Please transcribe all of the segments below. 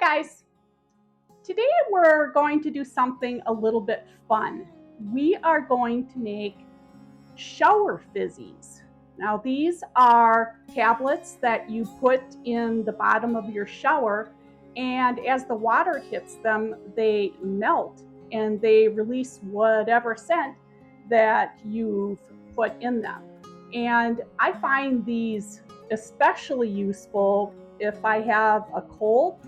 Hi guys, today we're going to do something a little bit fun. We are going to make shower fizzies. Now these are tablets that you put in the bottom of your shower, and as the water hits them, they melt and they release whatever scent that you've put in them. And I find these especially useful if I have a cold,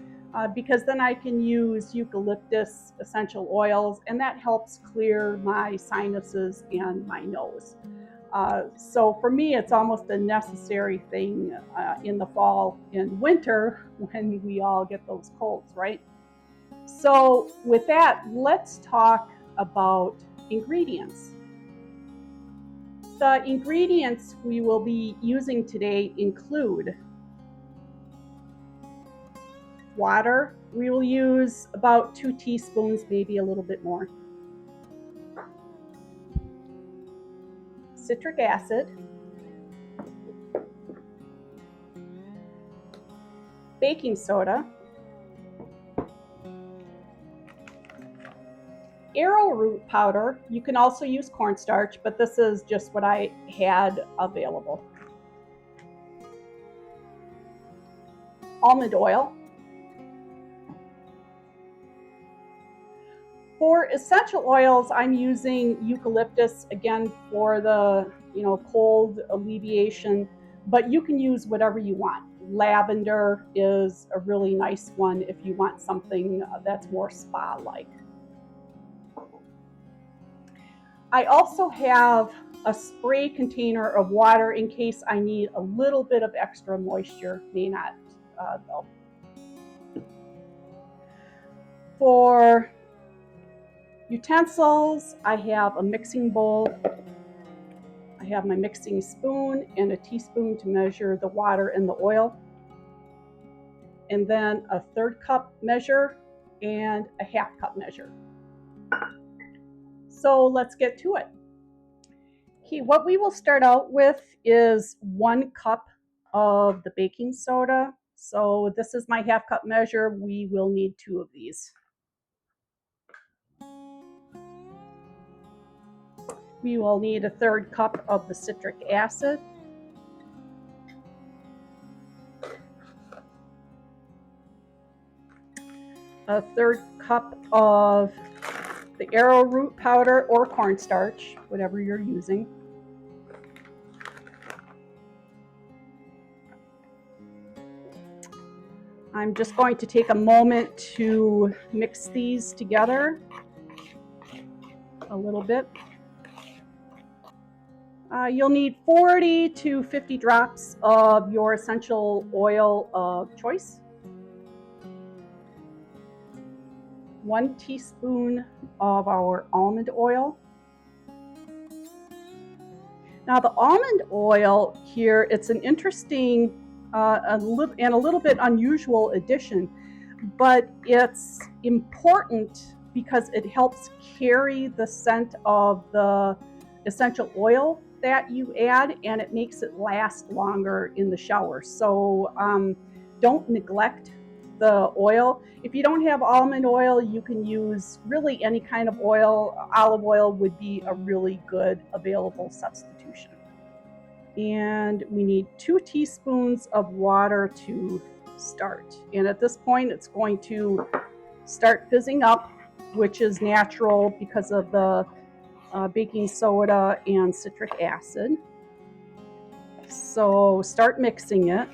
because then I can use eucalyptus essential oils, and that helps clear my sinuses and my nose. So for me, it's almost a necessary thing in the fall and winter when we all get those colds, right? So with that, let's talk about ingredients. The ingredients we will be using today include water. We will use about 2 teaspoons, maybe a little bit more. Citric acid, baking soda, arrowroot powder. You can also use cornstarch, but this is just what I had available. Almond oil. For essential oils, I'm using eucalyptus, again, for the cold alleviation, but you can use whatever you want. Lavender is a really nice one if you want something that's more spa-like. I also have a spray container of water in case I need a little bit of extra moisture, may not though. For utensils, I have a mixing bowl. I have my mixing spoon and a teaspoon to measure the water and the oil. And then a 1/3 cup measure and a 1/2 cup measure. So let's get to it. Okay, what we will start out with is 1 cup of the baking soda. So this is my 1/2 cup measure. We will need 2 of these. We will need a 1/3 cup of the citric acid. A 1/3 cup of the arrowroot powder or cornstarch, whatever you're using. I'm just going to take a moment to mix these together a little bit. You'll need 40 to 50 drops of your essential oil of choice. 1 teaspoon of our almond oil. Now the almond oil here, it's an interesting and a little bit unusual addition, but it's important because it helps carry the scent of the essential oil that you add, and it makes it last longer in the shower. So don't neglect the oil. If you don't have almond oil, you can use really any kind of oil. Olive oil would be a really good available substitution. And we need 2 teaspoons of water to start. And at this point, it's going to start fizzing up, which is natural because of the baking soda and citric acid. So start mixing it.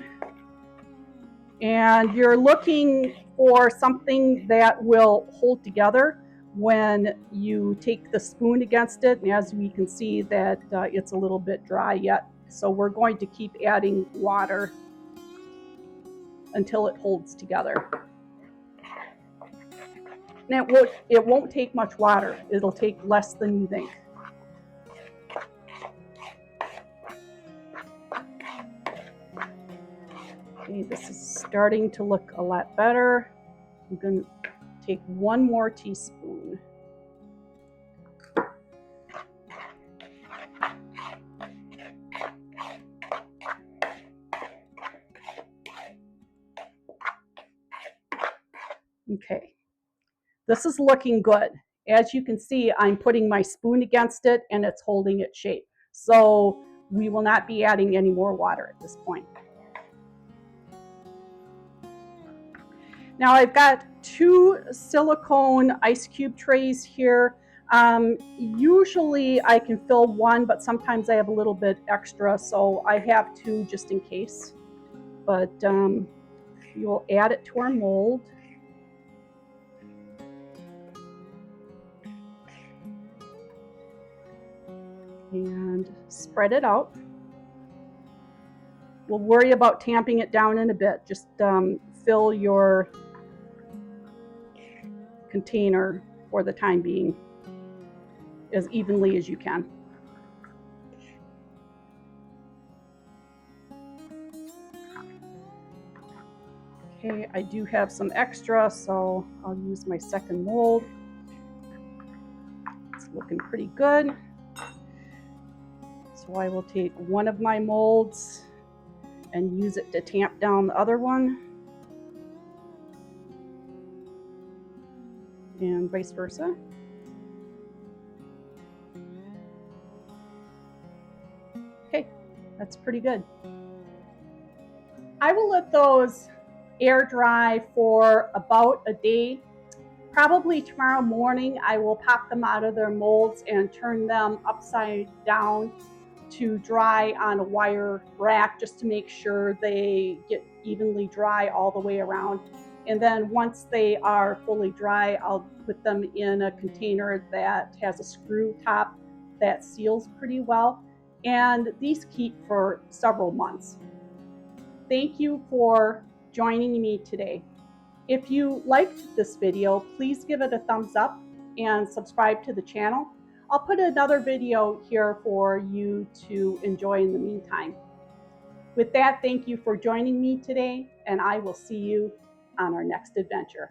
And you're looking for something that will hold together when you take the spoon against it. And as we can see that it's a little bit dry yet. So we're going to keep adding water until it holds together. Now it won't take much water. It'll take less than you think. Okay, this is starting to look a lot better. I'm going to take 1 more teaspoon. Okay, this is looking good. As you can see, I'm putting my spoon against it and it's holding its shape. So we will not be adding any more water at this point. Now I've got 2 silicone ice cube trays here. Usually I can fill 1, but sometimes I have a little bit extra, so I have 2 just in case. But we will add it to our mold. And spread it out. We'll worry about tamping it down in a bit. Just fill your container for the time being as evenly as you can. Okay, I do have some extra, so I'll use my second mold. It's looking pretty good. So I will take one of my molds and use it to tamp down the other one, and vice versa. Okay, that's pretty good. I will let those air dry for about a day. Probably tomorrow morning I will pop them out of their molds and turn them upside down to dry on a wire rack, just to make sure they get evenly dry all the way around. And then once they are fully dry, I'll put them in a container that has a screw top that seals pretty well. And these keep for several months. Thank you for joining me today. If you liked this video, please give it a thumbs up and subscribe to the channel. I'll put another video here for you to enjoy in the meantime. With that, thank you for joining me today, and I will see you on our next adventure.